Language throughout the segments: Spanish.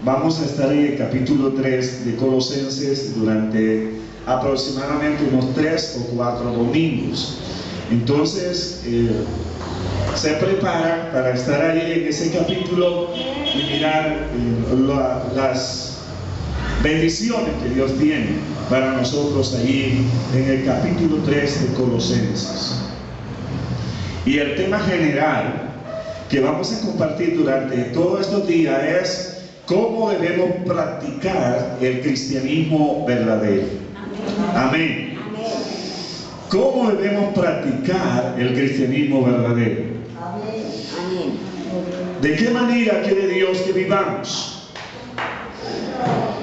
Vamos a estar en el capítulo 3 de Colosenses durante aproximadamente unos 3 o 4 domingos. Entonces, se prepara para estar ahí en ese capítulo y mirar las bendiciones que Dios tiene para nosotros allí en el capítulo 3 de Colosenses. Y el tema general que vamos a compartir durante todos estos días es cómo debemos practicar el cristianismo verdadero. Amén. ¿Cómo debemos practicar el cristianismo verdadero? Amén. ¿De qué manera quiere Dios que vivamos?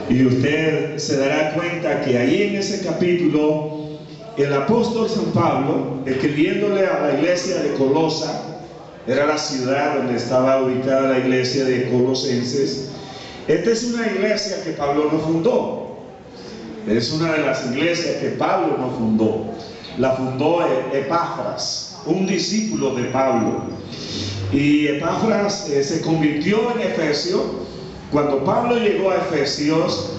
Y usted se dará cuenta que ahí en ese capítulo el apóstol San Pablo, escribiéndole a la iglesia de Colosa, era la ciudad donde estaba ubicada la iglesia de Colosenses. Esta es una iglesia que Pablo no fundó. Es una de las iglesias que Pablo no fundó. La fundó Epafras, un discípulo de Pablo. Y Epafras se convirtió en Efesio. Cuando Pablo llegó a Efesios,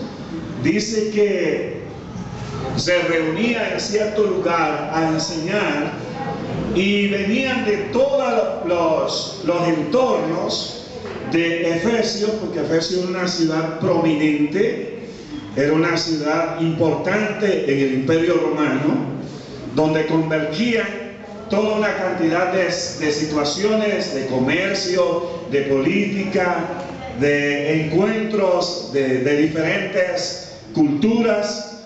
dice que se reunía en cierto lugar a enseñar y venían de todos los entornos de Efesios, porque Efesios era una ciudad prominente, era una ciudad importante en el Imperio Romano, donde convergían toda una cantidad de situaciones de comercio, de política, de encuentros de diferentes culturas,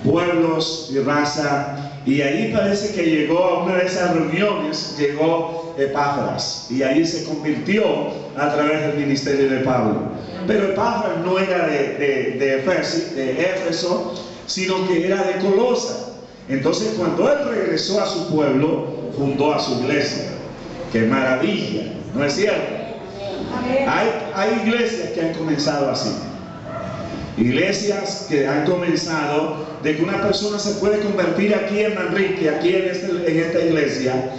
pueblos y raza. Y ahí parece que llegó a una de esas reuniones, llegó Epafras, y ahí se convirtió a través del ministerio de Pablo. Pero Epafras no era de Éfeso, sino que era de Colosa. Entonces, cuando él regresó a su pueblo, fundó a su iglesia. ¡Qué maravilla! ¿No es cierto? Hay iglesias que han comenzado así. Iglesias que han comenzado de que una persona se puede convertir aquí en Manrique, aquí en esta iglesia,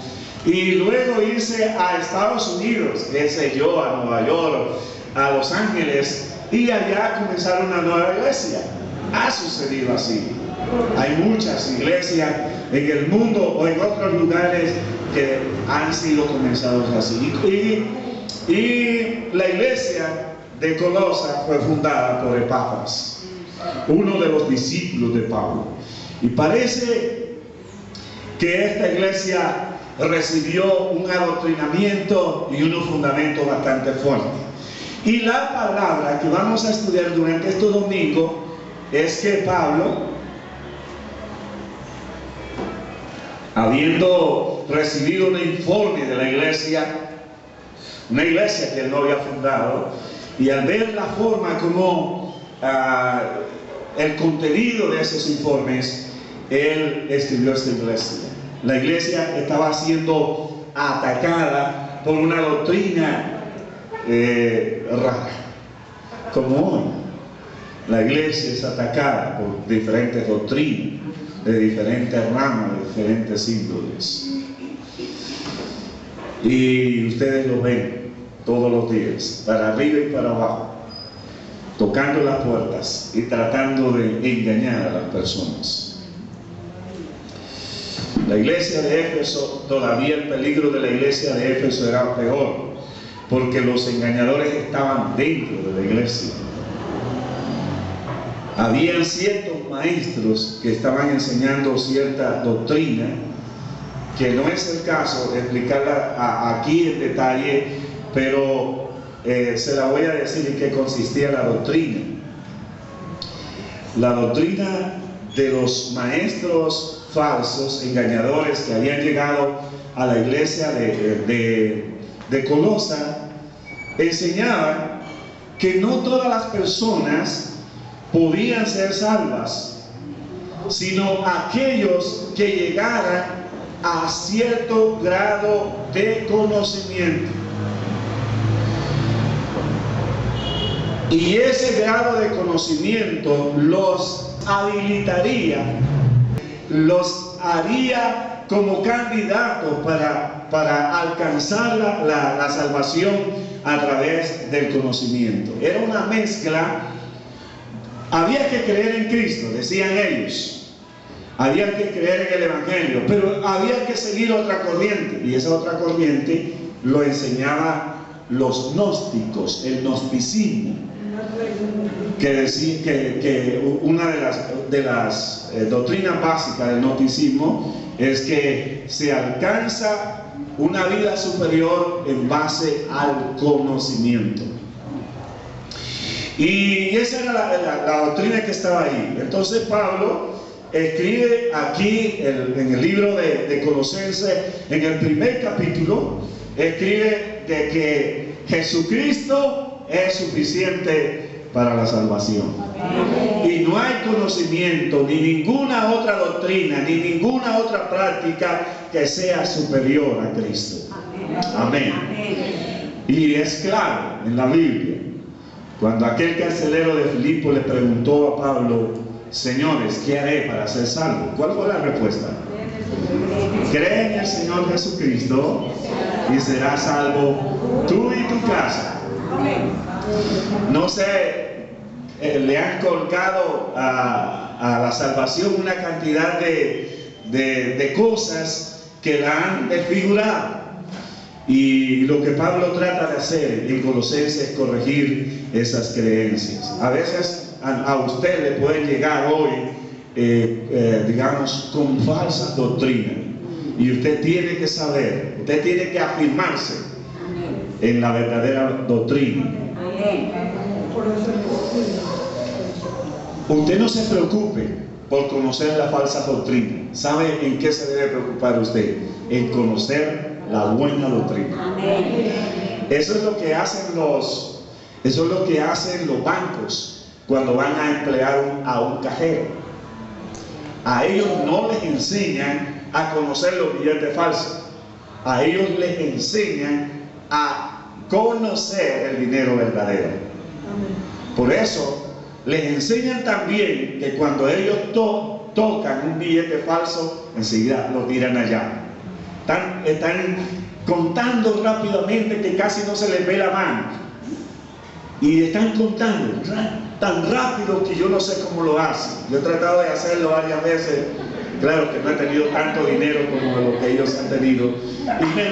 y luego irse a Estados Unidos, qué sé yo, a Nueva York, a Los Ángeles, y allá comenzar una nueva iglesia. Ha sucedido así. Hay muchas iglesias en el mundo o en otros lugares que han sido comenzados así. Y la iglesia de Colosa fue fundada por Epafras, uno de los discípulos de Pablo. Y parece que esta iglesia recibió un adoctrinamiento y unos fundamentos bastante fuertes. Y la palabra que vamos a estudiar durante este domingo es que Pablo, habiendo recibido un informe de la iglesia, una iglesia que él no había fundado, y al ver la forma como el contenido de esos informes, él escribió esta iglesia. La iglesia estaba siendo atacada por una doctrina rara, como hoy. La iglesia es atacada por diferentes doctrinas, de diferentes ramas, de diferentes índoles. Y ustedes lo ven todos los días, para arriba y para abajo, tocando las puertas y tratando de engañar a las personas. La iglesia de Éfeso, todavía el peligro de la iglesia de Éfeso era peor, porque los engañadores estaban dentro de la iglesia. Habían ciertos maestros que estaban enseñando cierta doctrina, que no es el caso de explicarla aquí en detalle, pero se la voy a decir en qué consistía la doctrina. La doctrina de los maestros falsos, engañadores, que habían llegado a la iglesia de Colosa, enseñaban que no todas las personas podían ser salvas, sino aquellos que llegaran a cierto grado de conocimiento. Y ese grado de conocimiento los habilitaría, los haría como candidatos para alcanzar la salvación a través del conocimiento. Era una mezcla. Había que creer en Cristo, decían ellos. Había que creer en el Evangelio, pero había que seguir otra corriente, y esa otra corriente lo enseñaba los gnósticos, el gnosticismo, que decía que una de las doctrinas básicas del gnosticismo es que se alcanza una vida superior en base al conocimiento. Y esa era la doctrina que estaba ahí. Entonces Pablo escribe aquí en el libro de Colosenses, en el primer capítulo, escribe de que Jesucristo es suficiente para la salvación. Y no hay conocimiento, ni ninguna otra doctrina, ni ninguna otra práctica que sea superior a Cristo. Amén. Y es claro en la Biblia, cuando aquel carcelero de Filipo le preguntó a Pablo: señores, ¿qué haré para ser salvo? ¿Cuál fue la respuesta? Cree en el Señor Jesucristo y serás salvo tú y tu casa. No sé, le han colgado a la salvación una cantidad de cosas que la han desfigurado. Y lo que Pablo trata de hacer en Colosenses es corregir esas creencias. A veces a usted le pueden llegar hoy, digamos, con falsas doctrinas. Y usted tiene que saber, usted tiene que afirmarse en la verdadera doctrina. Usted no se preocupe por conocer la falsa doctrina. ¿Sabe en qué se debe preocupar usted? En conocer la buena doctrina. Eso es lo que hacen los bancos cuando van a emplear a un cajero. A ellos no les enseñan a conocer los billetes falsos. A ellos les enseñan a conocer el dinero verdadero. Por eso les enseñan también que cuando ellos tocan un billete falso, enseguida lo tiran allá. Están contando rápidamente que casi no se les ve la mano. Y están contando tan rápido que yo no sé cómo lo hacen. Yo he tratado de hacerlo varias veces. Claro que no he tenido tanto dinero como lo que ellos han tenido. Y me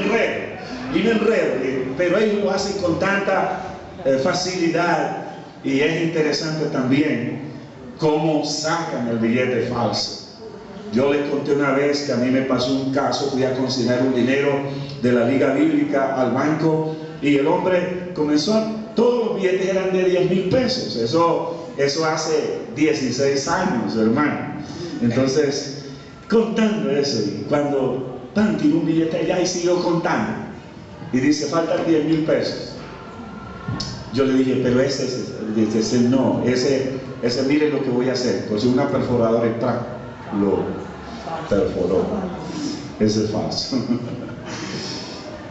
enredo. Pero ellos lo hacen con tanta facilidad. Y es interesante también cómo sacan el billete falso. Yo les conté una vez que a mí me pasó un caso. Fui a consignar un dinero de la Liga Bíblica al banco y el hombre comenzó todos los billetes eran de 10,000 pesos. Eso hace 16 años, hermano. Entonces, contando eso, y cuando tiró un billete allá y siguió contando y dice: faltan 10,000 pesos. Yo le dije: pero ese no, ese mire lo que voy a hacer. Pues una perforadora y lo perforó. Ese es falso.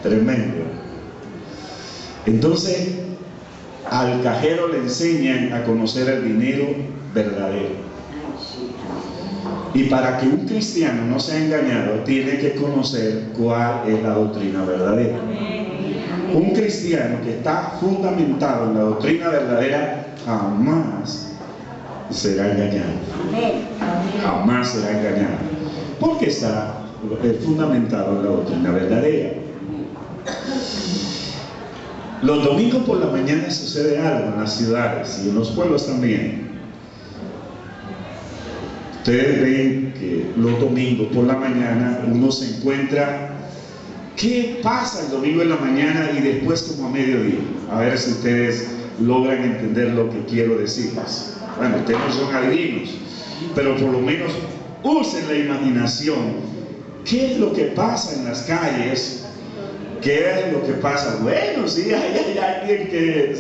Tremendo. Entonces, al cajero le enseñan a conocer el dinero verdadero. Y para que un cristiano no sea engañado, tiene que conocer cuál es la doctrina verdadera. Un cristiano que está fundamentado en la doctrina verdadera jamás será engañado. Jamás será engañado. Porque está fundamentado en la doctrina verdadera. Los domingos por la mañana sucede algo en las ciudades y en los pueblos también. Ustedes ven que los domingos por la mañana uno se encuentra. ¿Qué pasa el domingo en la mañana y después como a mediodía? A ver si ustedes logran entender lo que quiero decirles. Bueno, ustedes no son adivinos, pero por lo menos usen la imaginación. ¿Qué es lo que pasa en las calles? ¿Qué es lo que pasa? Bueno, sí, hay alguien que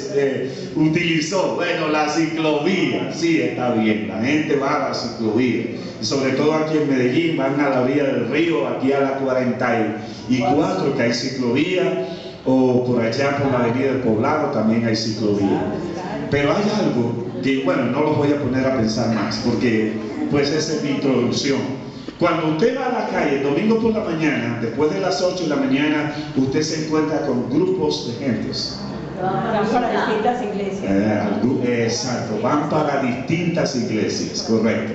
utilizó, la ciclovía. Sí, está bien, la gente va a la ciclovía. Y sobre todo aquí en Medellín, van a la orilla del río, aquí a la 44, que hay ciclovía, o por allá por la avenida del Poblado también hay ciclovía. Pero hay algo que, no los voy a poner a pensar más, porque pues esa es mi introducción. Cuando usted va a la calle el domingo por la mañana, después de las 8 de la mañana, usted se encuentra con grupos de gentes. Van para distintas iglesias. Exacto, van para distintas iglesias, correcto.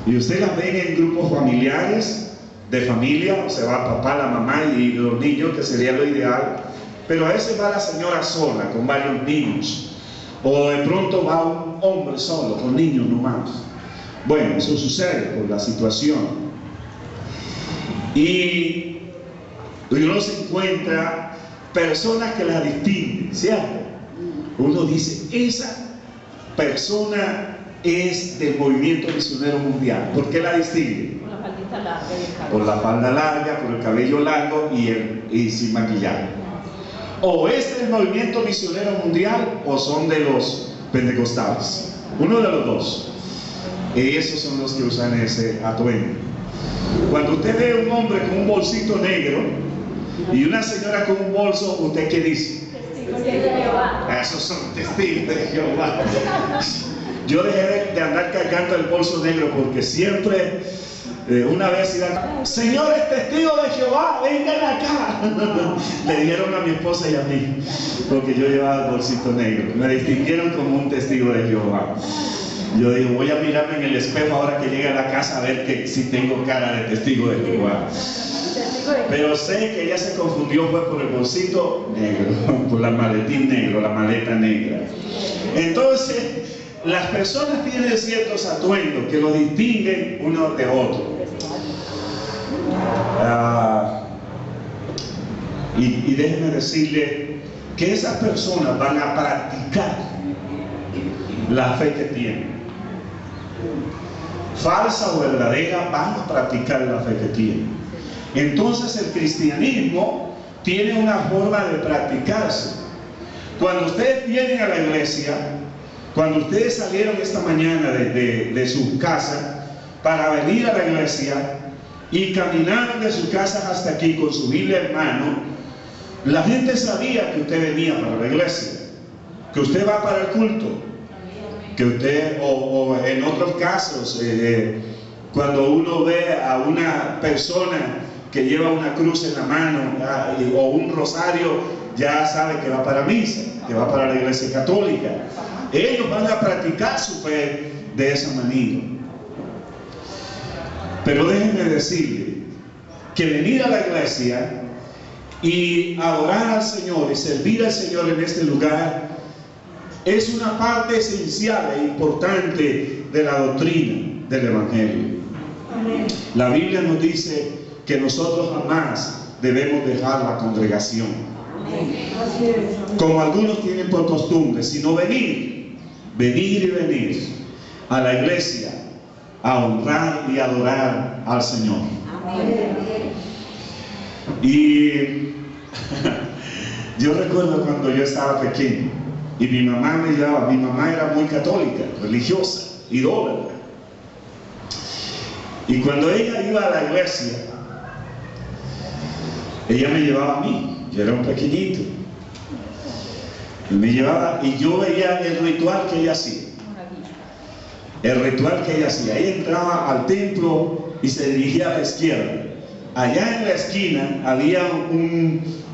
Y usted las ven en grupos familiares, de familia, o sea, va papá, la mamá y los niños, que sería lo ideal. Pero a veces va la señora sola, con varios niños. O de pronto va un hombre solo, con niños nomás. Bueno, eso sucede por la situación. Y uno se encuentra personas que la distinguen, ¿cierto? Uno dice, esa persona es del movimiento misionero mundial. ¿Por qué la distingue? Con la faldita larga y el cabello. Por la falda larga, por el cabello largo y sin maquillaje. O es del movimiento misionero mundial o son de los pentecostales. Uno de los dos. Esos son los que usan ese atuendo. Cuando usted ve a un hombre con un bolsito negro y una señora con un bolso, ¿usted qué dice? Testigos de Jehová. Esos son testigos de Jehová. Yo dejé de andar cargando el bolso negro porque siempre, una vez iban, señores testigos de Jehová, vengan acá. Le dijeron a mi esposa y a mí, porque yo llevaba el bolsito negro. Me distinguieron como un testigo de Jehová. Yo digo, voy a mirarme en el espejo ahora que llegue a la casa a ver si tengo cara de testigo de Jehová. Pero sé que ella se confundió fue por el bolsito negro, por el maletín negro, la maleta negra. Entonces, las personas tienen ciertos atuendos que los distinguen uno de otro. Y déjenme decirle que esas personas van a practicar la fe que tienen. Falsa o verdadera, van a practicar la fe que tienen. Entonces el cristianismo tiene una forma de practicarse. Cuando ustedes vienen a la iglesia, cuando ustedes salieron esta mañana de su casa para venir a la iglesia y caminaron de su casa hasta aquí con su Biblia en mano, la gente sabía que usted venía para la iglesia, que usted va para el culto, que usted, o en otros casos, cuando uno ve a una persona que lleva una cruz en la mano o un rosario, ya sabe que va para misa, que va para la iglesia católica. Ellos van a practicar su fe de esa manera. Pero déjenme decirle que venir a la iglesia y adorar al Señor y servir al Señor en este lugar es una parte esencial e importante de la doctrina del Evangelio. La Biblia nos dice que nosotros jamás debemos dejar la congregación, como algunos tienen por costumbre, sino venir a la iglesia a honrar y adorar al Señor. Y yo recuerdo cuando yo estaba pequeño y mi mamá me llevaba. Mi mamá era muy católica, religiosa, idólatra. Y cuando ella iba a la iglesia, ella me llevaba a mí. Yo era un pequeñito. Y me llevaba y yo veía el ritual que ella hacía. El ritual que ella hacía. Ella entraba al templo y se dirigía a la izquierda. Allá en la esquina había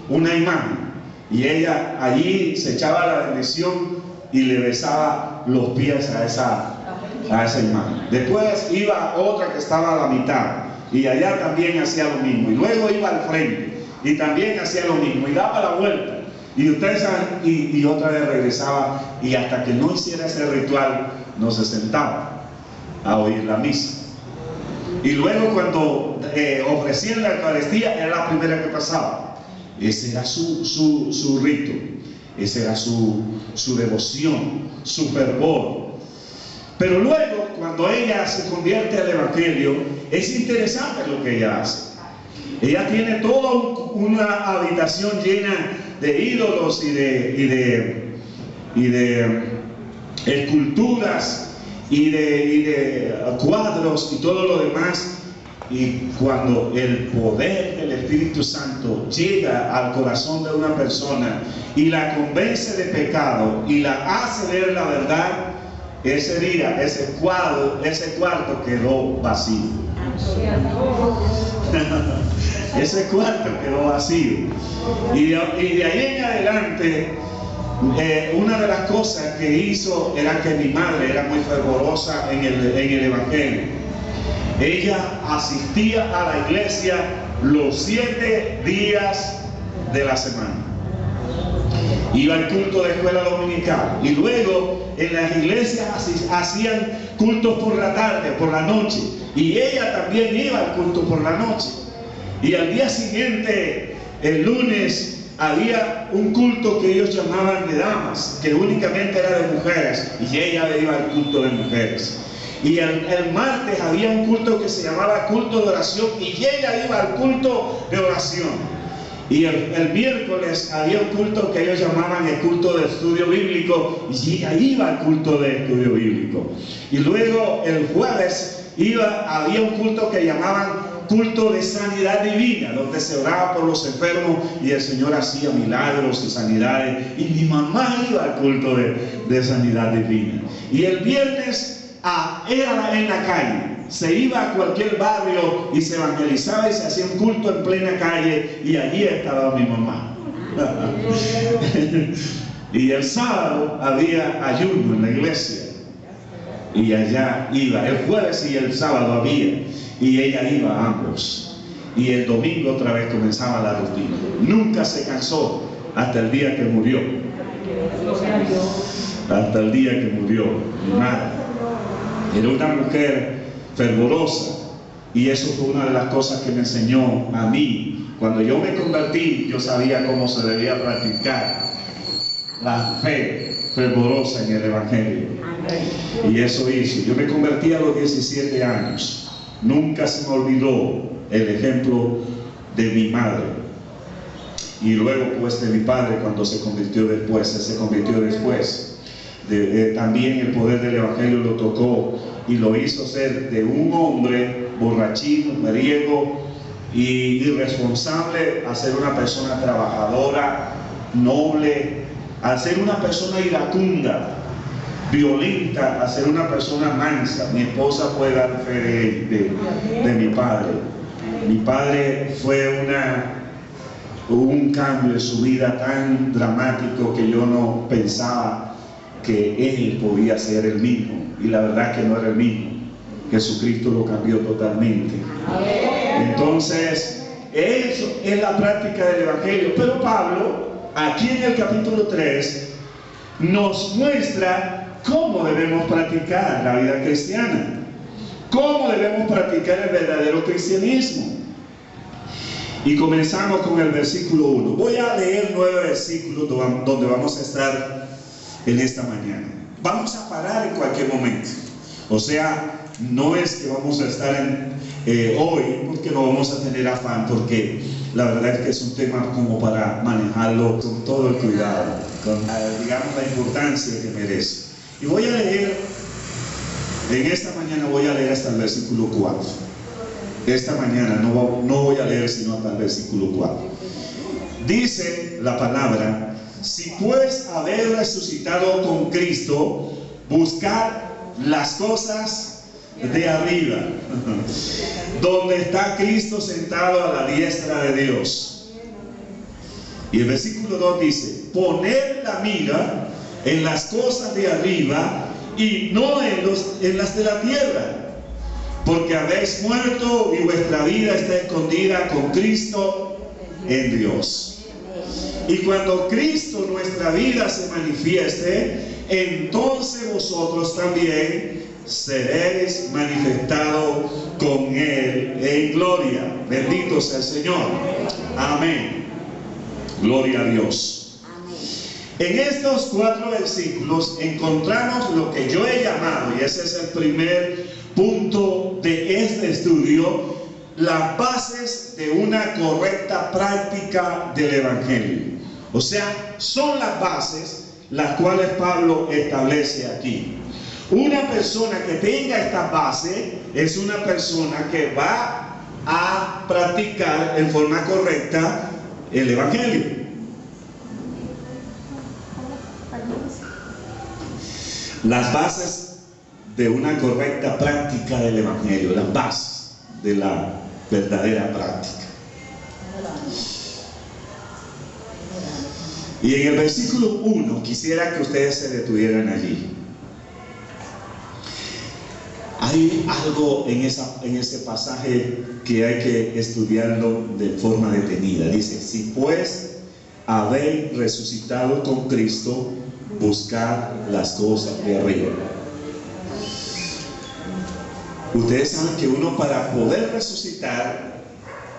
una imagen. Y ella allí se echaba la bendición y le besaba los pies a esa imagen. Después iba otra que estaba a la mitad y allá también hacía lo mismo. Y luego iba al frente y también hacía lo mismo. Y daba la vuelta. Y ustedes saben, y otra vez regresaba. Y hasta que no hiciera ese ritual, no se sentaba a oír la misa. Y luego cuando ofrecían la Eucaristía, era la primera que pasaba. Ese era su rito, esa era su devoción, su fervor. Pero luego, cuando ella se convierte al Evangelio, es interesante lo que ella hace. Ella tiene toda una habitación llena de ídolos y de esculturas y de cuadros y todo lo demás. Y cuando el poder del Espíritu Santo llega al corazón de una persona y la convence de pecado y la hace ver la verdad, ese día, ese cuarto quedó vacío. Ese cuarto quedó vacío. Y de ahí en adelante, una de las cosas que hizo era que mi madre era muy fervorosa en el Evangelio. Ella asistía a la iglesia los 7 días de la semana. Iba al culto de escuela dominical y luego en las iglesias hacían cultos por la tarde, por la noche, y ella también iba al culto por la noche. Y al día siguiente, el lunes, había un culto que ellos llamaban de damas, que únicamente era de mujeres, y ella iba al culto de mujeres. Y el martes había un culto que se llamaba culto de oración, y ella iba al culto de oración. Y el miércoles había un culto que ellos llamaban el culto de estudio bíblico, y ella iba al culto de estudio bíblico. Y luego el jueves había un culto que llamaban culto de sanidad divina, donde se oraba por los enfermos y el Señor hacía milagros y sanidades. Y mi mamá iba al culto de sanidad divina. Y el viernes era en la calle. Se iba a cualquier barrio y se evangelizaba y se hacía un culto en plena calle, y allí estaba mi mamá. Y el sábado había ayuno en la iglesia, y allá iba. El jueves y el sábado había, y ella iba a ambos. Y el domingo otra vez comenzaba la rutina. Nunca se cansó hasta el día que murió. Hasta el día que murió mi madre. Era una mujer fervorosa, y eso fue una de las cosas que me enseñó a mí. Cuando yo me convertí, yo sabía cómo se debía practicar la fe fervorosa en el Evangelio, y eso hizo. Yo me convertí a los 17 años. Nunca se me olvidó el ejemplo de mi madre, y luego pues de mi padre cuando se convirtió después. También el poder del Evangelio lo tocó y lo hizo ser de un hombre borrachín, mujeriego y irresponsable, a ser una persona trabajadora, noble, a ser una persona iracunda, violenta, a ser una persona mansa. Mi esposa puede dar fe de mi padre. Mi padre fue un cambio en su vida tan dramático que yo no pensaba que él podía ser el mismo, y la verdad que no era el mismo. Jesucristo lo cambió totalmente. Entonces, eso es la práctica del Evangelio. Pero Pablo, aquí en el capítulo 3, nos muestra cómo debemos practicar la vida cristiana, cómo debemos practicar el verdadero cristianismo. Y comenzamos con el versículo 1. Voy a leer 9 versículos donde vamos a estar en esta mañana. Vamos a parar en cualquier momento. O sea, no es que vamos a estar hoy porque no vamos a tener afán, porque la verdad es que es un tema como para manejarlo con todo el cuidado, con digamos la importancia que merece. Y voy a leer, en esta mañana voy a leer hasta el versículo 4. Esta mañana no voy a leer sino hasta el versículo 4. Dice la palabra: si pues habéis resucitado con Cristo, buscad las cosas de arriba, donde está Cristo sentado a la diestra de Dios. Y el versículo 2 dice: poned la mira en las cosas de arriba y no en las de la tierra, porque habéis muerto y vuestra vida está escondida con Cristo en Dios. Y cuando Cristo nuestra vida se manifieste, entonces vosotros también seréis manifestados con Él en gloria. Bendito sea el Señor. Amén. Gloria a Dios. En estos 4 versículos encontramos lo que yo he llamado, y ese es el primer punto de este estudio, las bases de una correcta práctica del Evangelio. O sea, son las bases las cuales Pablo establece aquí. Una persona que tenga esta base es una persona que va a practicar en forma correcta el Evangelio. Las bases de una correcta práctica del Evangelio, las bases de la verdadera práctica. Y en el versículo 1 quisiera que ustedes se detuvieran allí. Hay algo en ese pasaje que hay que estudiarlo de forma detenida. Dice: si pues habéis resucitado con Cristo, buscad las cosas de arriba. Ustedes saben que uno, para poder resucitar,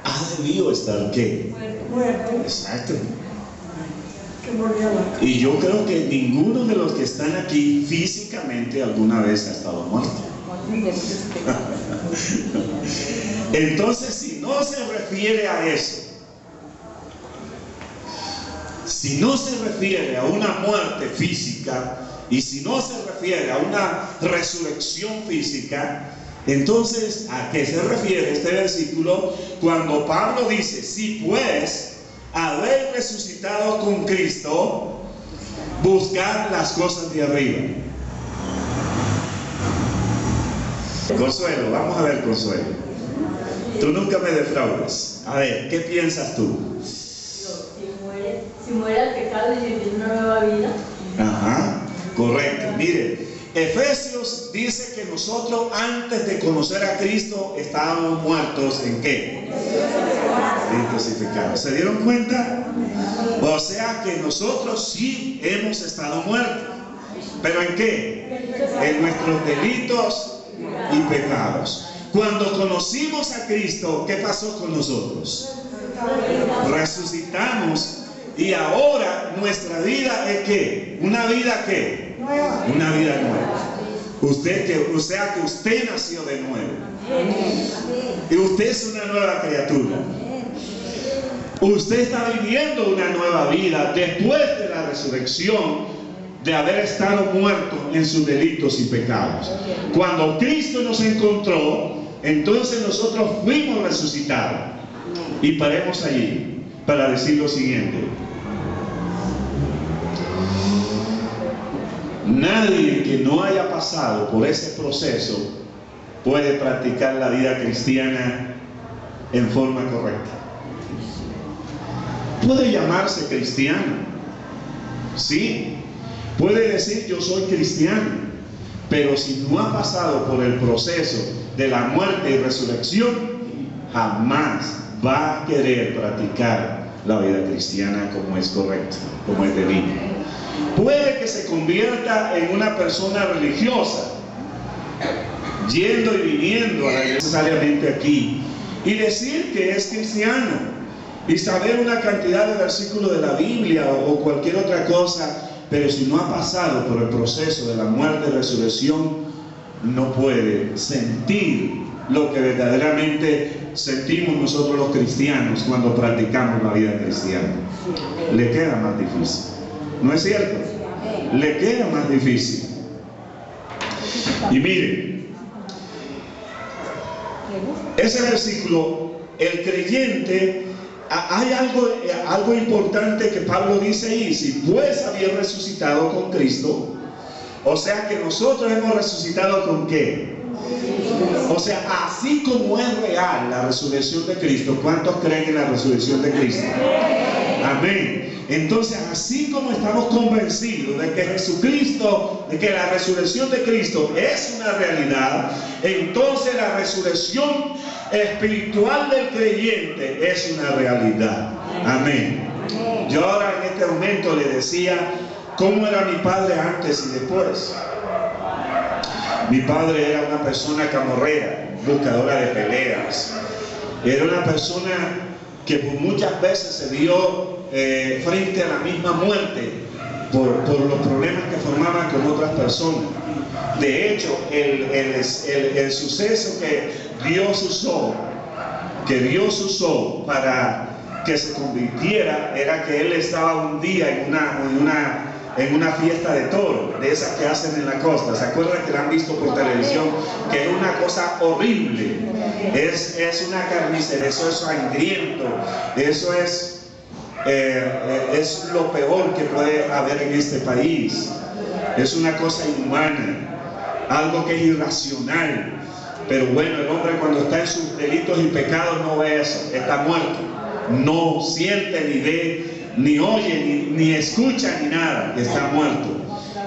ha debido estar ¿qué? Muerto. Exacto. Y yo creo que ninguno de los que están aquí físicamente alguna vez ha estado muerto. Entonces, si no se refiere a eso, si no se refiere a una muerte física, y si no se refiere a una resurrección física, entonces, ¿a qué se refiere este versículo cuando Pablo dice: si pues habéis resucitado con Cristo, buscad las cosas de arriba? Consuelo, vamos a ver, Consuelo. Tú nunca me defraudas. A ver, ¿qué piensas tú? Si muere el pecado y se vive una nueva vida. Ajá, correcto. Mire, Efesios dice que nosotros, antes de conocer a Cristo, estábamos muertos ¿en qué? En crucificados. ¿Se dieron cuenta? O sea que nosotros sí hemos estado muertos. ¿Pero en qué? En nuestros delitos y pecados. Cuando conocimos a Cristo, ¿qué pasó con nosotros? Resucitamos. Y ahora nuestra vida es ¿qué? ¿Una vida qué? Una vida nueva. O sea que usted nació de nuevo. Y usted es una nueva criatura. Usted está viviendo una nueva vida después de la resurrección, de haber estado muerto en sus delitos y pecados. Cuando Cristo nos encontró, entonces nosotros fuimos resucitados. Y paremos allí para decir lo siguiente: nadie que no haya pasado por ese proceso puede practicar la vida cristiana en forma correcta. Puede llamarse cristiano, sí, puede decir yo soy cristiano, pero si no ha pasado por el proceso de la muerte y resurrección, jamás va a querer practicar la vida cristiana como es correcta, como es debido. Puede que se convierta en una persona religiosa, yendo y viniendo necesariamente aquí, y decir que es cristiano, y saber una cantidad de versículos de la Biblia o cualquier otra cosa, pero si no ha pasado por el proceso de la muerte y resurrección, no puede sentir lo que verdaderamente sentimos nosotros los cristianos cuando practicamos la vida cristiana. Le queda más difícil. ¿No es cierto? Le queda más difícil. Y miren, ese versículo, el creyente, hay algo importante que Pablo dice ahí: si pues habéis resucitado con Cristo, o sea que nosotros hemos resucitado ¿con qué? O sea, así como es real la resurrección de Cristo, ¿cuántos creen en la resurrección de Cristo? Amén. Entonces, así como estamos convencidos de que Jesucristo, de que la resurrección de Cristo es una realidad, entonces la resurrección espiritual del creyente es una realidad. Amén. Yo ahora en este momento le decía cómo era mi padre antes y después. Mi padre era una persona camorrera, buscadora de peleas. Era una persona que muchas veces se vio frente a la misma muerte por los problemas que formaban con otras personas. De hecho, el suceso que Dios usó para que se convirtiera era que él estaba un día en una fiesta de toro, de esas que hacen en la costa. ¿Se acuerdan que la han visto por televisión? Que es una cosa horrible. Es una carnicería, eso es sangriento, eso es lo peor que puede haber en este país. Es una cosa inhumana, algo que es irracional. Pero bueno, el hombre cuando está en sus delitos y pecados no ve eso, está muerto, no siente ni ve ni oye, ni escucha, ni nada, está muerto.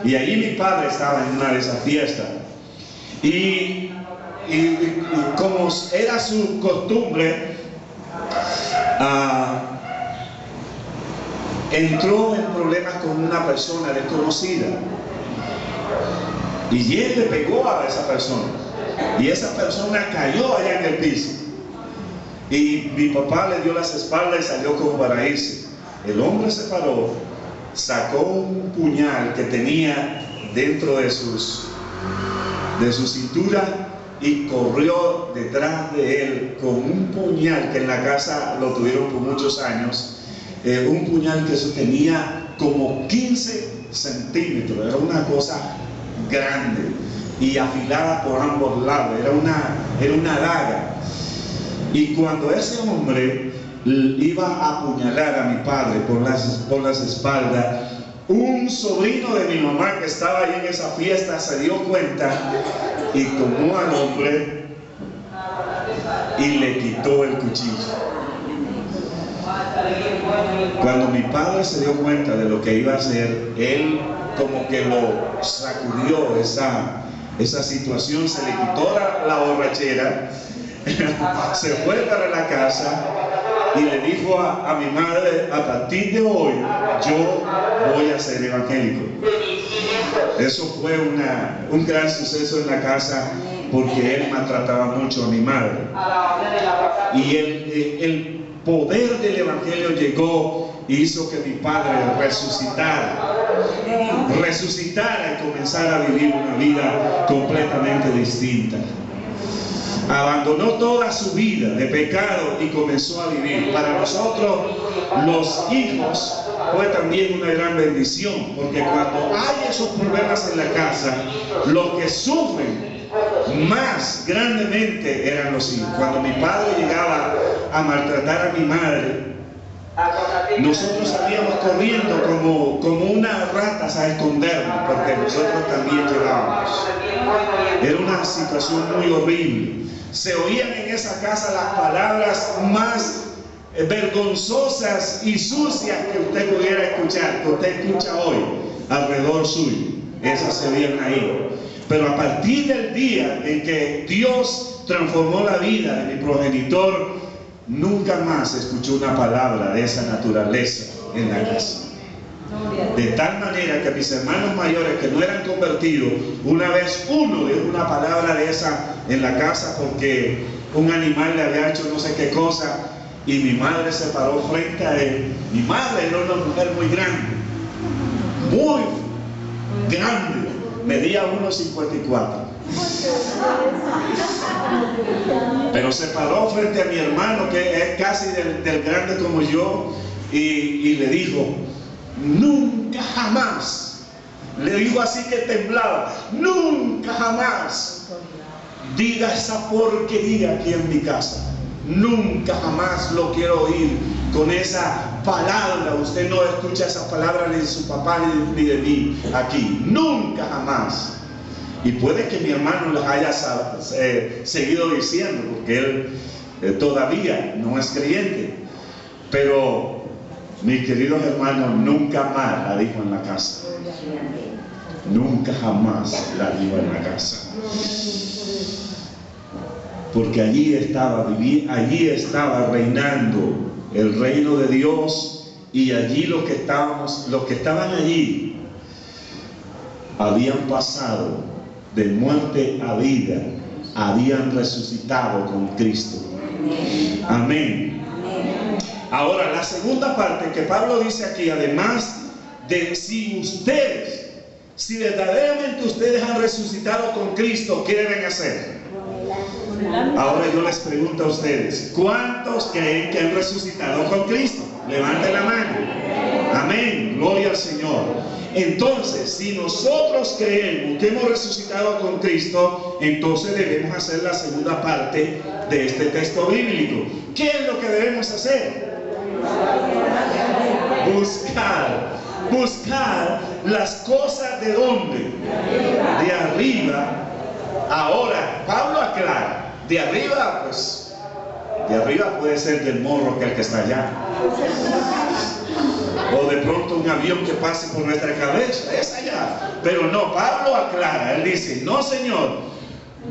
Y allí mi padre estaba en una de esas fiestas. Y como era su costumbre, entró en problemas con una persona desconocida. Y él le pegó a esa persona. Y esa persona cayó allá en el piso. Y mi papá le dio las espaldas y salió como para irse. El hombre se paró, sacó un puñal que tenía dentro de su cintura y corrió detrás de él con un puñal que en la casa lo tuvieron por muchos años. Un puñal que eso tenía como 15 centímetros, era una cosa grande y afilada por ambos lados, era una daga. Y cuando ese hombre iba a apuñalar a mi padre por las espaldas, un sobrino de mi mamá que estaba ahí en esa fiesta se dio cuenta y tomó al hombre y le quitó el cuchillo. Cuando mi padre se dio cuenta de lo que iba a hacer, él como que lo sacudió esa situación, se le quitó la borrachera, se fue para la casa y le dijo a mi madre: a partir de hoy yo voy a ser evangélico. Eso fue un gran suceso en la casa, porque él maltrataba mucho a mi madre. Y el poder del evangelio llegó y hizo que mi padre resucitara y comenzara a vivir una vida completamente distinta. Abandonó toda su vida de pecado y comenzó a vivir. Para nosotros, los hijos, fue también una gran bendición, porque cuando hay esos problemas en la casa, los que sufren más grandemente eran los hijos. Cuando mi padre llegaba a maltratar a mi madre, nosotros salíamos corriendo como unas ratas a escondernos, porque nosotros también llegábamos. Era una situación muy horrible. Se oían en esa casa las palabras más vergonzosas y sucias que usted pudiera escuchar, que usted escucha hoy alrededor suyo. Esas se oían ahí. Pero a partir del día en que Dios transformó la vida de mi progenitor, nunca más escuché una palabra de esa naturaleza en la casa. De tal manera que mis hermanos mayores que no eran convertidos, una vez uno dijo una palabra de esa en la casa porque un animal le había hecho no sé qué cosa, y mi madre se paró frente a él. Mi madre era una mujer muy grande, medía 1,54. Pero se paró frente a mi hermano, que es casi del grande como yo, y le dijo: nunca jamás, le dijo así que temblaba, nunca jamás diga esa porquería aquí en mi casa. Nunca jamás lo quiero oír con esa palabra. Usted no escucha esa palabra ni de su papá ni de mí aquí. Nunca jamás. Y puede que mi hermano les haya seguido diciendo, porque él todavía no es creyente. Pero mis queridos hermanos, nunca más la dijo en la casa. Nunca jamás la dijo en la casa. Porque allí estaba reinando el reino de Dios, y allí los que estaban allí habían pasado de muerte a vida, habían resucitado con Cristo. Amén. Ahora, la segunda parte que Pablo dice aquí, además de si verdaderamente ustedes han resucitado con Cristo, ¿qué deben hacer? Ahora yo les pregunto a ustedes: ¿cuántos creen que han resucitado con Cristo? Levanten la mano. Amén, gloria al Señor. Entonces, si nosotros creemos que hemos resucitado con Cristo, entonces debemos hacer la segunda parte de este texto bíblico. ¿Qué es lo que debemos hacer? Buscar las cosas de ¿dónde? De arriba. Ahora, Pablo aclara, de arriba, pues, de arriba puede ser del morro que el que está allá. O de pronto un avión que pase por nuestra cabeza, es allá. Pero no, Pablo aclara, él dice, no Señor,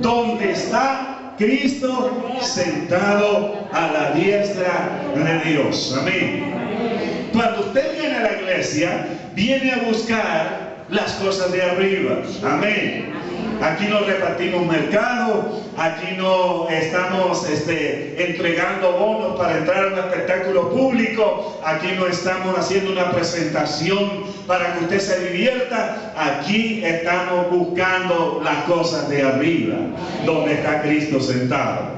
donde está Cristo sentado a la diestra de Dios. Amén. Cuando usted viene a la iglesia, viene a buscar las cosas de arriba. Amén. Aquí no repartimos mercado, aquí no estamos entregando bonos para entrar a un espectáculo público, aquí no estamos haciendo una presentación para que usted se divierta, aquí estamos buscando las cosas de arriba, donde está Cristo sentado,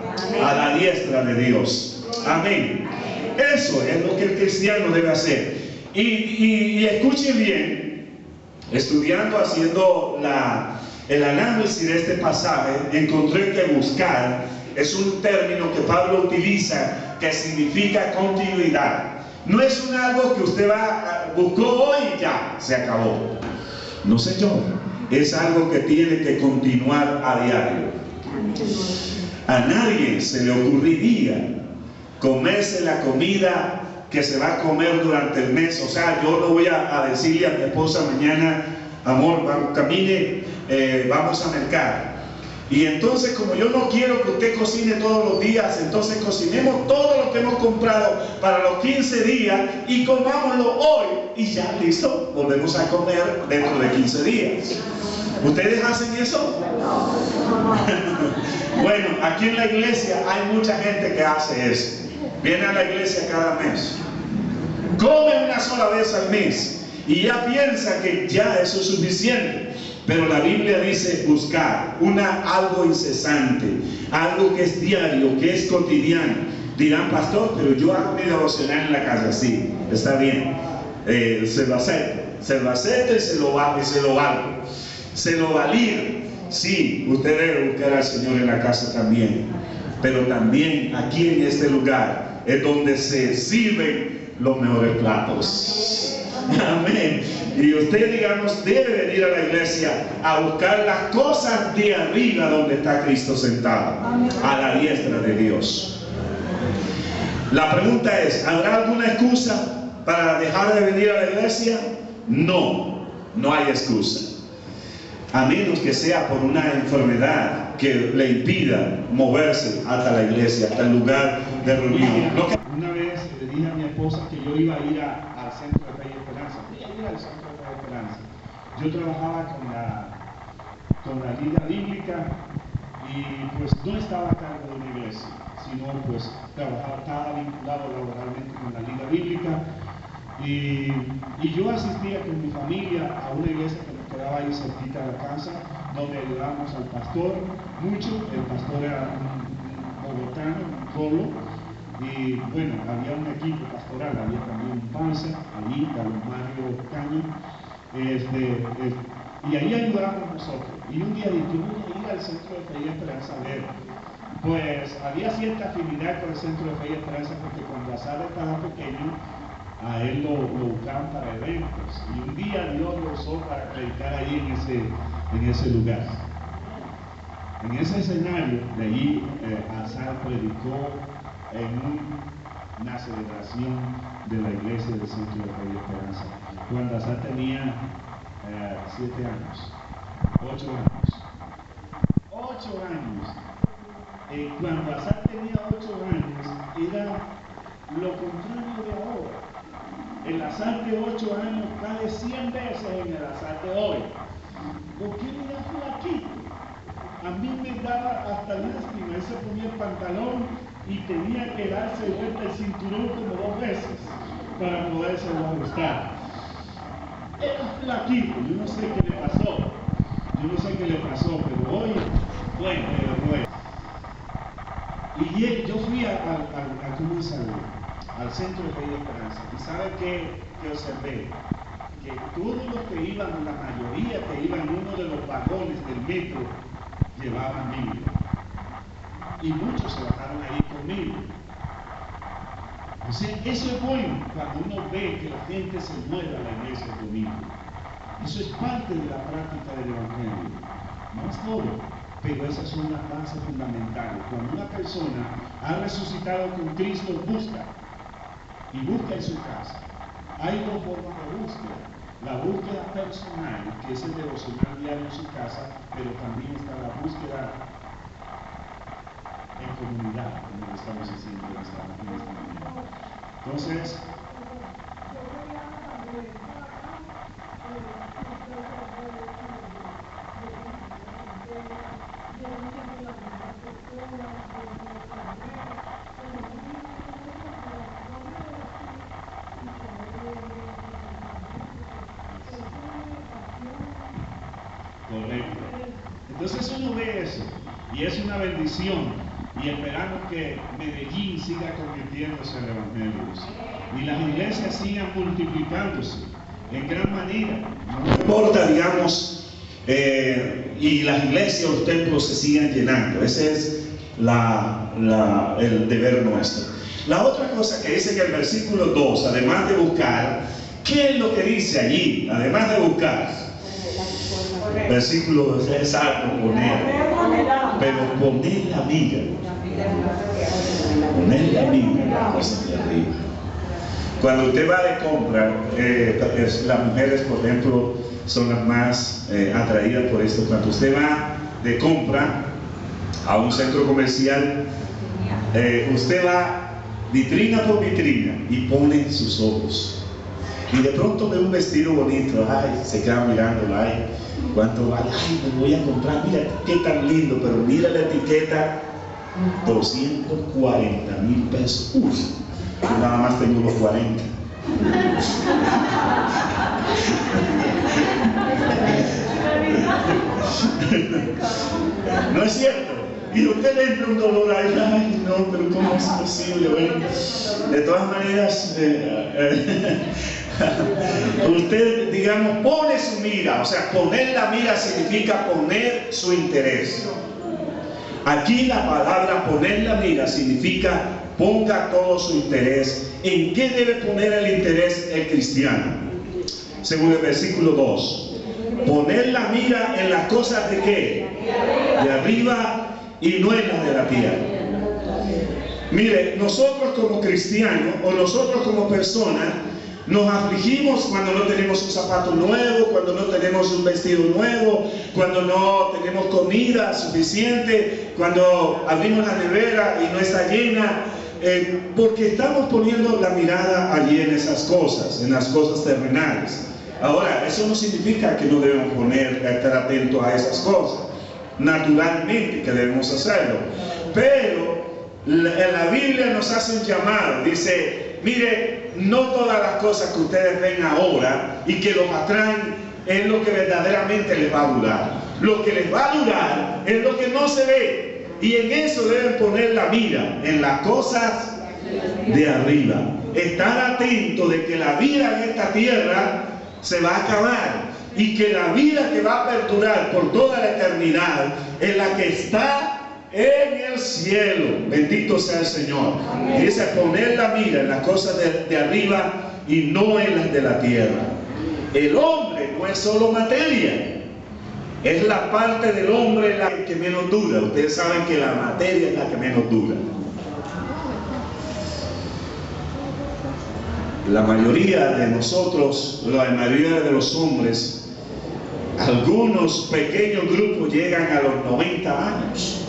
a la diestra de Dios. Amén. Eso es lo que el cristiano debe hacer. Y escuchen bien, estudiando, haciendo el análisis de este pasaje, encontré que buscar es un término que Pablo utiliza que significa continuidad. No es algo que usted buscó hoy y ya, se acabó. No señor, es algo que tiene que continuar a diario. A nadie se le ocurriría comerse la comida que se va a comer durante el mes. O sea, yo no voy a decirle a mi esposa mañana, amor, camine, vamos a mercar. Y entonces, como yo no quiero que usted cocine todos los días, entonces cocinemos todo lo que hemos comprado para los 15 días y comámoslo hoy y ya listo, volvemos a comer dentro de 15 días. ¿Ustedes hacen eso? Bueno, aquí en la iglesia hay mucha gente que hace eso. Viene a la iglesia cada mes, come una sola vez al mes y ya piensa que ya eso es suficiente. Pero la Biblia dice buscar algo incesante, algo que es diario, que es cotidiano. Dirán, pastor, pero yo hago mi devocional en la casa. Sí, está bien, se lo acepto y se lo valgo. Se lo valida. Sí, usted debe buscar al Señor en la casa también. Pero también aquí en este lugar es donde se sirven los mejores platos. Amén. Y usted, digamos, debe venir a la iglesia a buscar las cosas de arriba donde está Cristo sentado, a la diestra de Dios. La pregunta es, ¿habrá alguna excusa para dejar de venir a la iglesia? No, no hay excusa. A menos que sea por una enfermedad que le impida moverse hasta la iglesia, hasta el lugar de reunión. Una vez le dije a mi esposa que yo iba a ir al Centro de Fe y Esperanza. Voy a ir al Centro de Fe y Esperanza. Yo trabajaba con la Liga Bíblica y pues no estaba a cargo de una iglesia, sino pues estaba vinculado laboralmente con la Liga Bíblica y yo asistía con mi familia a una iglesia que nos quedaba ahí cerquita de la casa, donde ayudábamos al pastor mucho. El pastor era un bogotano, un colo, y bueno, había un equipo pastoral, había también un panza allí, Carlos Mario Caño, y ahí ayudábamos nosotros. Y un día dije, yo voy a ir al Centro de Fe y Esperanza a ver. Pues había cierta afinidad con el Centro de Fe y Esperanza, porque cuando Azar estaba pequeño, a él lo buscaban para eventos. Y un día Dios lo usó para predicar ahí en ese lugar. En ese escenario, de allí Azar predicó en una celebración de la iglesia del Centro de Fe y Esperanza, cuando Azar tenía 7 años, 8 años. 8 años. Cuando Azar tenía 8 años, era lo contrario de ahora. El Azar de 8 años cae 100 veces en el Azar de hoy. ¿Por qué era flaquito? A mí me daba hasta lástima. Él se ponía el pantalón y tenía que darse vuelta el cinturón como 2 veces para poderse ajustar. Era flaquito. Yo no sé qué le pasó. Pero hoy, bueno, y yo fui al Centro de Fe y Esperanza, y ¿sabe qué observé? Que todos los que iban, la mayoría que iban en uno de los vagones del metro, llevaban Biblia. Y muchos se bajaron ahí conmigo. O sea, eso es bueno cuando uno ve que la gente se mueve a la iglesia conmigo. Eso es parte de la práctica del Evangelio. No es todo, pero esas son las bases fundamentales. Cuando una persona ha resucitado con Cristo, busca en su casa, hay dos formas de búsqueda. La búsqueda personal, que es el devocional diario en su casa, pero también está la búsqueda en comunidad, como lo estamos haciendo en esta mañana. Entonces, correcto. Entonces uno ve eso, y es una bendición, y esperamos que Medellín siga convirtiéndose en el Evangelio, y las iglesias sigan multiplicándose en gran manera. No importa, digamos, y las iglesias, los templos se sigan llenando. Ese es el deber nuestro. La otra cosa que dice en el versículo 2, además de buscar, ¿qué es lo que dice allí? Además de buscar. Versículo 2 es algo, poner, pero poner la mira. Poner la mira en las cosas de arriba. Cuando usted va de compra, las mujeres, por ejemplo, son las más atraídas por esto. Cuando usted va de compra a un centro comercial, usted va vitrina por vitrina y pone sus ojos. Y de pronto ve un vestido bonito, ay, se queda mirándolo, ay, ¿cuánto vale? Ay, me voy a comprar, mira qué tan lindo, pero mira la etiqueta, 240,000 pesos. Uy, yo nada más tengo los 40. ¿No es cierto? Y a usted le entra un dolor ahí, ay, no, pero ¿cómo es posible? Bueno, de todas maneras, usted, digamos, pone su mira. O sea, poner la mira significa poner su interés. Aquí la palabra poner la mira significa ponga todo su interés. ¿En qué debe poner el interés el cristiano? Según el versículo 2, poner la mira en las cosas de ¿qué? De arriba, y no en las de la tierra. Mire, nosotros como cristianos o nosotros como personas nos afligimos cuando no tenemos un zapato nuevo, cuando no tenemos un vestido nuevo, cuando no tenemos comida suficiente, cuando abrimos la nevera y no está llena, porque estamos poniendo la mirada allí en esas cosas, en las cosas terrenales. Ahora, eso no significa que no debemos estar atentos a esas cosas. Naturalmente que debemos hacerlo, pero la Biblia nos hace un llamado. Dice, mire, no todas las cosas que ustedes ven ahora y que los atraen es lo que verdaderamente les va a durar. Lo que les va a durar es lo que no se ve, y en eso deben poner la mira, en las cosas de arriba. Estar atento de que la vida en esta tierra se va a acabar, y que la vida que va a perdurar por toda la eternidad es la que está en el cielo. Bendito sea el Señor. Y dice poner la mira en las cosas de arriba y no en las de la tierra. El hombre no es solo materia, es la parte del hombre la que menos dura. Ustedes saben que la materia es la que menos dura. La mayoría de nosotros, la mayoría de los hombres, algunos pequeños grupos llegan a los 90 años,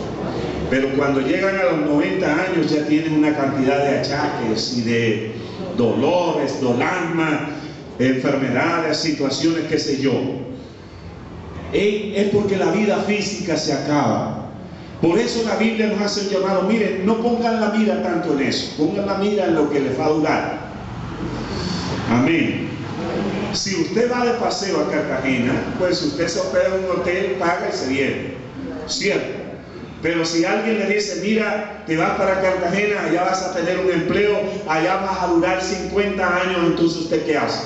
pero cuando llegan a los 90 años ya tienen una cantidad de achaques y de dolores, dolasma, enfermedades, situaciones, qué sé yo. Es porque la vida física se acaba. Por eso la Biblia nos hace un llamado. Miren, no pongan la mira tanto en eso, pongan la mira en lo que les va a durar. Amén. Si usted va de paseo a Cartagena, pues usted se hospeda en un hotel, paga y se viene, ¿cierto? Pero si alguien le dice, mira, te vas para Cartagena, allá vas a tener un empleo, allá vas a durar 50 años, entonces ¿usted qué hace?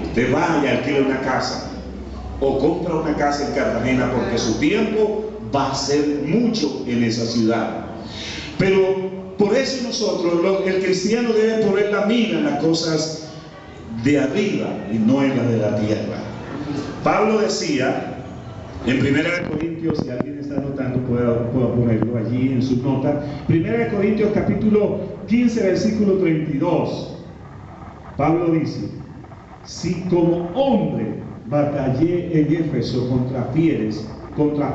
Usted va y alquila una casa, o compra una casa en Cartagena, porque su tiempo va a ser mucho en esa ciudad. Pero por eso nosotros, el cristiano debe poner la mira en las cosas de arriba y no en las de la tierra. Pablo decía en 1 Corintios, si alguien está anotando puedo ponerlo allí en su nota, 1 Corintios capítulo 15 versículo 32. Pablo dice, si como hombre batallé en Éfeso contra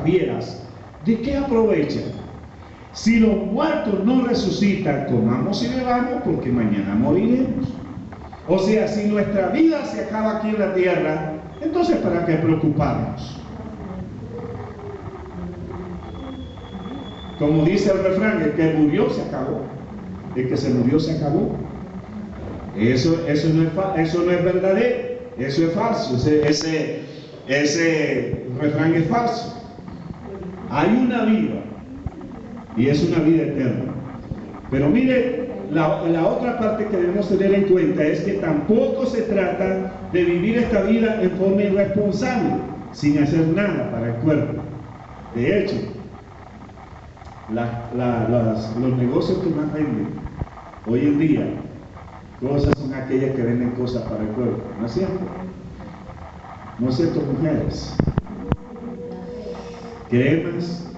fieras, ¿de qué aprovecha? Si los muertos no resucitan, comamos y bebamos, porque mañana moriremos. O sea, si nuestra vida se acaba aquí en la tierra, entonces ¿para qué preocuparnos? Como dice el refrán, el que murió se acabó. El que se murió se acabó. Eso no es verdadero, eso es falso. Ese refrán es falso. Hay una vida, y es una vida eterna. Pero mire, la otra parte que debemos tener en cuenta es que tampoco se trata de vivir esta vida en forma irresponsable, sin hacer nada para el cuerpo. De hecho, los negocios que más venden hoy en día, cosas son aquellas que venden cosas para el cuerpo, ¿no es cierto? ¿No es cierto, mujeres? Cremas,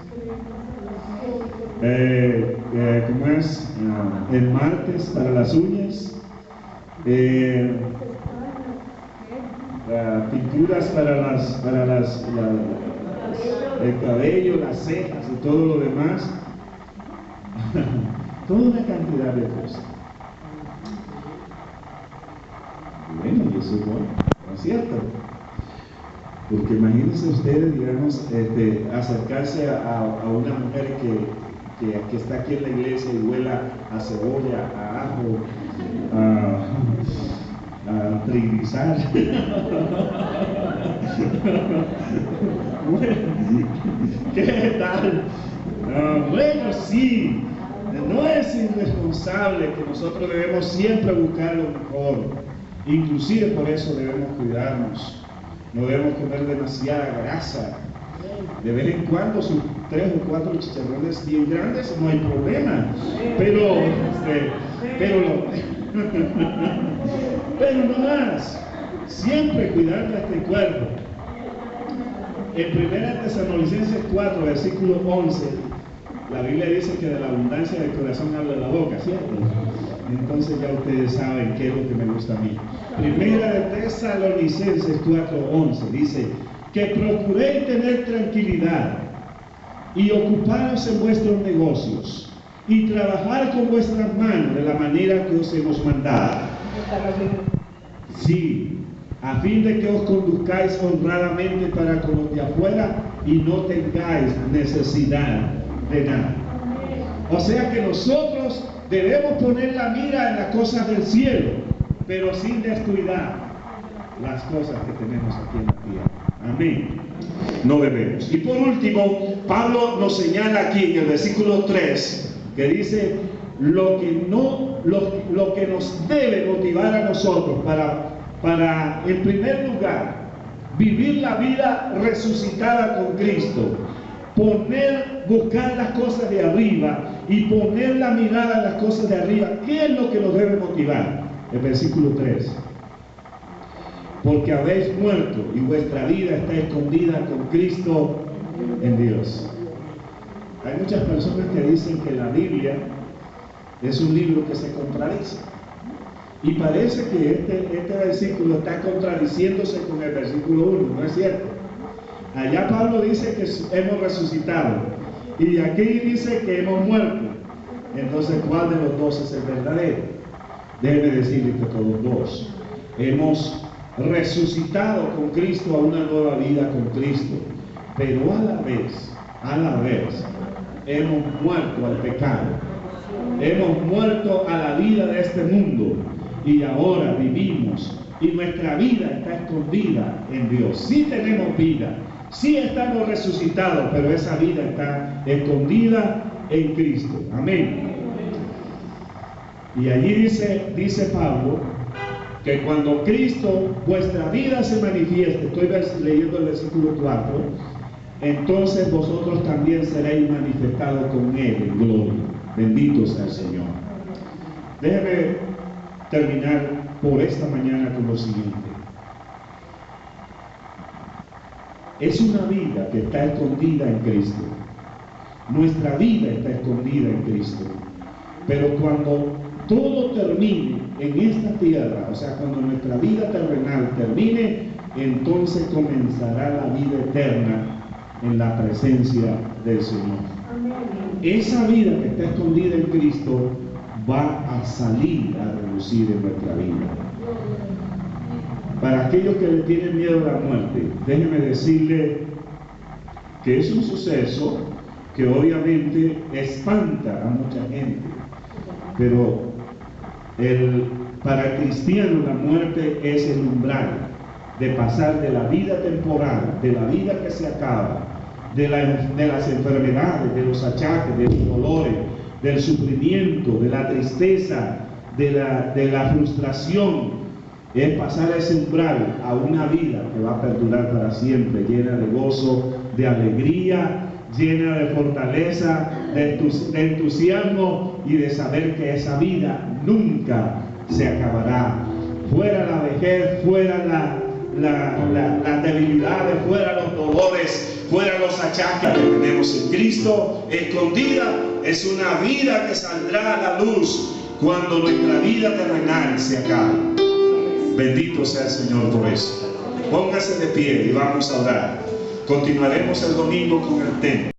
¿cómo es? Esmaltes para las uñas, pinturas para el cabello, las cejas y todo lo demás. Toda una cantidad de cosas. Bueno, y eso es bueno, ¿no es cierto? Porque imagínense ustedes, digamos, acercarse a una mujer que está aquí en la iglesia y huela a cebolla, a ajo, a trigrizar. ¿Qué tal? Bueno, sí, no es irresponsable que nosotros debemos siempre buscar lo mejor. Inclusive por eso debemos cuidarnos. No debemos comer demasiada grasa. De vez en cuando sus 3 o 4 chicharrones bien grandes, no hay problema. Pero no más. Siempre cuidar nuestro cuerpo. En 1 Tesalonicenses 4, versículo 11, la Biblia dice que de la abundancia del corazón habla la boca, ¿cierto? Entonces ya ustedes saben qué es lo que me gusta a mí. 1 Tesalonicenses 4:11 dice que procuréis tener tranquilidad y ocuparos en vuestros negocios y trabajar con vuestras manos de la manera que os hemos mandado. Sí, a fin de que os conduzcáis honradamente para con los de afuera y no tengáis necesidad de nada. O sea que nosotros debemos poner la mira en las cosas del cielo, pero sin descuidar las cosas que tenemos aquí en la tierra. Amén. No debemos. Y por último, Pablo nos señala aquí en el versículo 3, que dice lo que nos debe motivar a nosotros para en primer lugar, vivir la vida resucitada con Cristo, buscar las cosas de arriba y poner la mirada en las cosas de arriba. ¿Qué es lo que nos debe motivar? El versículo 3. Porque habéis muerto y vuestra vida está escondida con Cristo en Dios. Hay muchas personas que dicen que la Biblia es un libro que se contradice. Y parece que este versículo está contradiciéndose con el versículo 1, ¿no es cierto? Allá Pablo dice que hemos resucitado y aquí dice que hemos muerto. Entonces, ¿cuál de los dos es el verdadero? Déjeme decirle que todos dos. Hemos resucitado con Cristo a una nueva vida con Cristo, pero a la vez hemos muerto al pecado, hemos muerto a la vida de este mundo y ahora vivimos y nuestra vida está escondida en Dios. Sí tenemos vida, sí estamos resucitados, pero esa vida está escondida en Cristo. Amén. Y allí dice Pablo que cuando Cristo, vuestra vida se manifieste, estoy leyendo el versículo 4, entonces vosotros también seréis manifestados con Él en gloria. Bendito sea el Señor. Déjeme terminar por esta mañana con lo siguiente. Es una vida que está escondida en Cristo. Nuestra vida está escondida en Cristo. Pero cuando todo termine en esta tierra, o sea, cuando nuestra vida terrenal termine, entonces comenzará la vida eterna en la presencia del Señor. Esa vida que está escondida en Cristo va a salir a relucir en nuestra vida. Para aquellos que le tienen miedo a la muerte, déjenme decirle que es un suceso que obviamente espanta a mucha gente, pero para el cristiano la muerte es el umbral de pasar de la vida temporal, de la vida que se acaba, de las enfermedades, de los achaques, de los dolores, del sufrimiento, de la tristeza, de la frustración. Es pasar ese umbral a una vida que va a perdurar para siempre, llena de gozo, de alegría, llena de fortaleza, de entusiasmo y de saber que esa vida nunca se acabará. Fuera la vejez, fuera las debilidades, fuera los dolores, fuera los achaques que tenemos en Cristo. Escondida es una vida que saldrá a la luz cuando nuestra vida terrenal se acabe. Bendito sea el Señor por eso. Póngase de pie y vamos a orar. Continuaremos el domingo con el tema.